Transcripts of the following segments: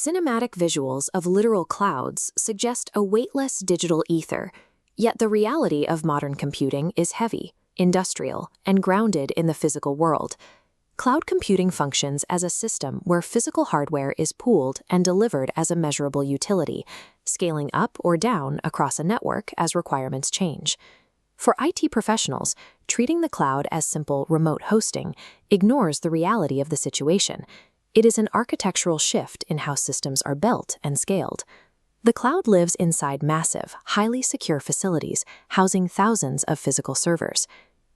Cinematic visuals of literal clouds suggest a weightless digital ether, yet the reality of modern computing is heavy, industrial, and grounded in the physical world. Cloud computing functions as a system where physical hardware is pooled and delivered as a measurable utility, scaling up or down across a network as requirements change. For IT professionals, treating the cloud as simple remote hosting ignores the reality of the situation. It is an architectural shift in how systems are built and scaled. The cloud lives inside massive, highly secure facilities housing thousands of physical servers.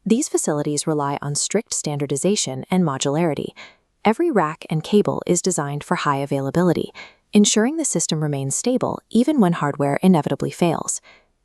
These facilities rely on strict standardization and modularity. Every rack and cable is designed for high availability, ensuring the system remains stable even when hardware inevitably fails.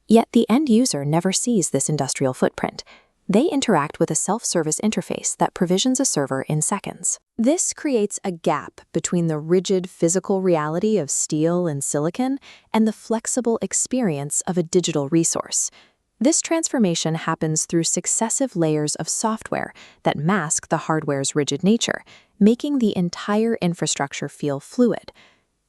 Yet the end user never sees this industrial footprint. They interact with a self-service interface that provisions a server in seconds. This creates a gap between the rigid physical reality of steel and silicon and the flexible experience of a digital resource. This transformation happens through successive layers of software that mask the hardware's rigid nature, making the entire infrastructure feel fluid.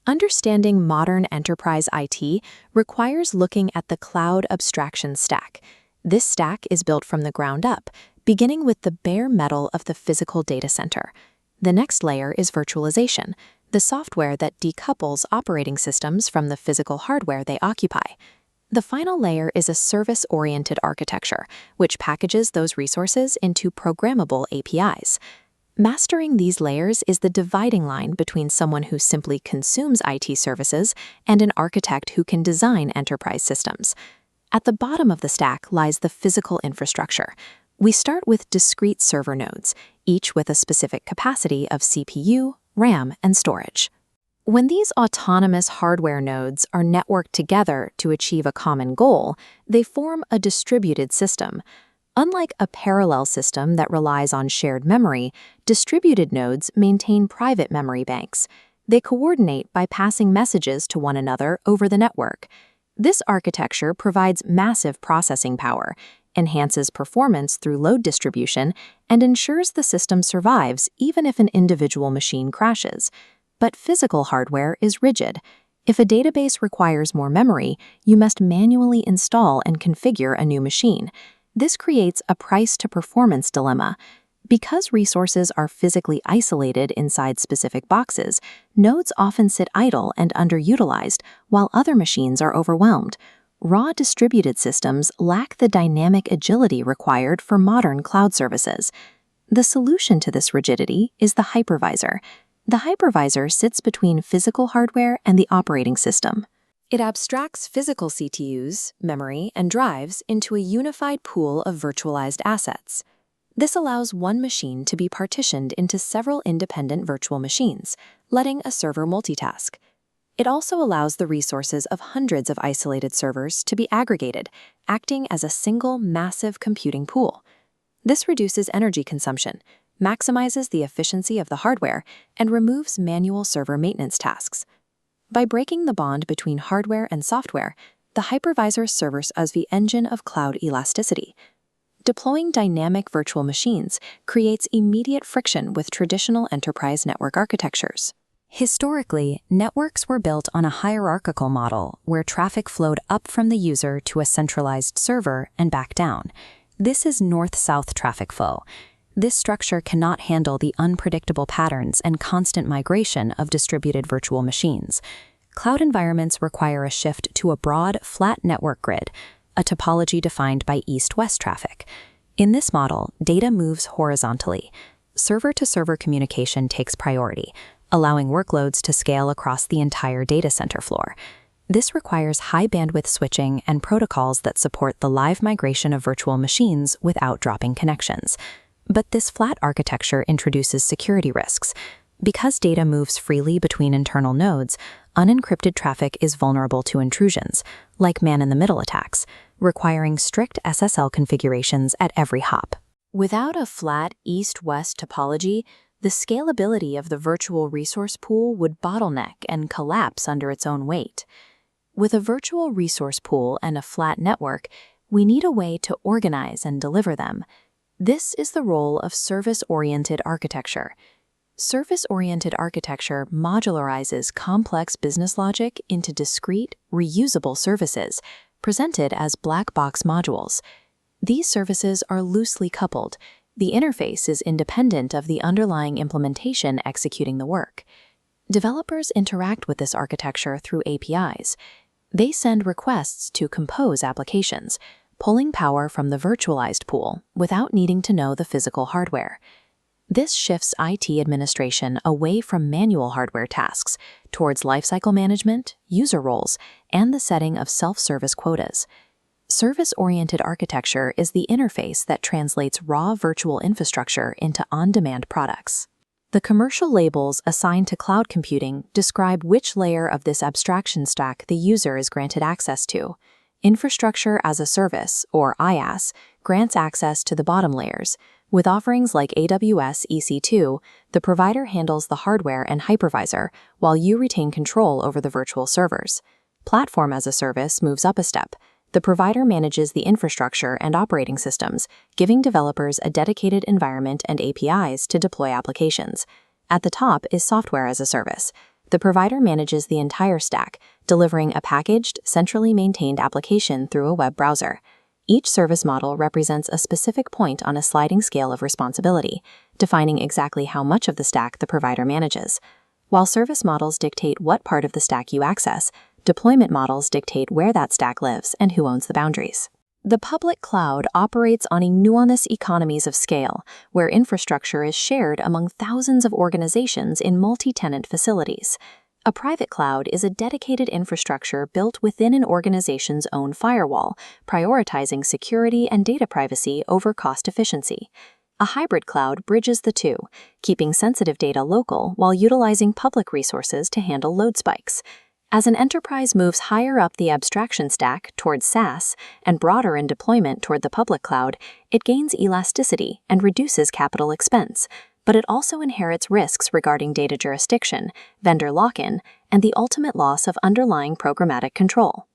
Understanding modern enterprise IT requires looking at the cloud abstraction stack. This stack is built from the ground up, beginning with the bare metal of the physical data center. The next layer is virtualization, the software that decouples operating systems from the physical hardware they occupy. The final layer is a service-oriented architecture, which packages those resources into programmable APIs. Mastering these layers is the dividing line between someone who simply consumes IT services and an architect who can design enterprise systems. At the bottom of the stack lies the physical infrastructure. We start with discrete server nodes, each with a specific capacity of CPU, RAM, and storage. When these autonomous hardware nodes are networked together to achieve a common goal, they form a distributed system. Unlike a parallel system that relies on shared memory, distributed nodes maintain private memory banks. They coordinate by passing messages to one another over the network. This architecture provides massive processing power, enhances performance through load distribution, and ensures the system survives even if an individual machine crashes. But physical hardware is rigid. If a database requires more memory, you must manually install and configure a new machine. This creates a price-to-performance dilemma. Because resources are physically isolated inside specific boxes, nodes often sit idle and underutilized, while other machines are overwhelmed. Raw distributed systems lack the dynamic agility required for modern cloud services. The solution to this rigidity is the hypervisor. The hypervisor sits between physical hardware and the operating system. It abstracts physical CPUs, memory, and drives into a unified pool of virtualized assets. This allows one machine to be partitioned into several independent virtual machines, letting a server multitask. It also allows the resources of hundreds of isolated servers to be aggregated, acting as a single massive computing pool. This reduces energy consumption, maximizes the efficiency of the hardware, and removes manual server maintenance tasks. By breaking the bond between hardware and software, the hypervisor serves as the engine of cloud elasticity. Deploying dynamic virtual machines creates immediate friction with traditional enterprise network architectures. Historically, networks were built on a hierarchical model where traffic flowed up from the user to a centralized server and back down. This is north-south traffic flow. This structure cannot handle the unpredictable patterns and constant migration of distributed virtual machines. Cloud environments require a shift to a broad, flat network grid, a topology defined by east-west traffic. In this model, data moves horizontally. Server-to-server communication takes priority, allowing workloads to scale across the entire data center floor. This requires high-bandwidth switching and protocols that support the live migration of virtual machines without dropping connections. But this flat architecture introduces security risks. Because data moves freely between internal nodes, unencrypted traffic is vulnerable to intrusions, like man-in-the-middle attacks, requiring strict SSL configurations at every hop. Without a flat east-west topology, the scalability of the virtual resource pool would bottleneck and collapse under its own weight. With a virtual resource pool and a flat network, we need a way to organize and deliver them. This is the role of service-oriented architecture. Service-oriented architecture modularizes complex business logic into discrete, reusable services, presented as black box modules. These services are loosely coupled. The interface is independent of the underlying implementation executing the work. Developers interact with this architecture through APIs. They send requests to compose applications, pulling power from the virtualized pool without needing to know the physical hardware. This shifts IT administration away from manual hardware tasks towards lifecycle management, user roles, and the setting of self-service quotas. Service-oriented architecture is the interface that translates raw virtual infrastructure into on-demand products. The commercial labels assigned to cloud computing describe which layer of this abstraction stack the user is granted access to. Infrastructure as a Service, or IaaS, grants access to the bottom layers. With offerings like AWS EC2, the provider handles the hardware and hypervisor, while you retain control over the virtual servers. Platform as a Service moves up a step. The provider manages the infrastructure and operating systems, giving developers a dedicated environment and APIs to deploy applications. At the top is Software as a Service. The provider manages the entire stack, delivering a packaged, centrally maintained application through a web browser. Each service model represents a specific point on a sliding scale of responsibility, defining exactly how much of the stack the provider manages. While service models dictate what part of the stack you access, deployment models dictate where that stack lives and who owns the boundaries. The public cloud operates on enormous economies of scale, where infrastructure is shared among thousands of organizations in multi-tenant facilities. A private cloud is a dedicated infrastructure built within an organization's own firewall, prioritizing security and data privacy over cost efficiency. A hybrid cloud bridges the two, keeping sensitive data local while utilizing public resources to handle load spikes. As an enterprise moves higher up the abstraction stack towards SaaS and broader in deployment toward the public cloud, it gains elasticity and reduces capital expense, but it also inherits risks regarding data jurisdiction, vendor lock-in, and the ultimate loss of underlying programmatic control.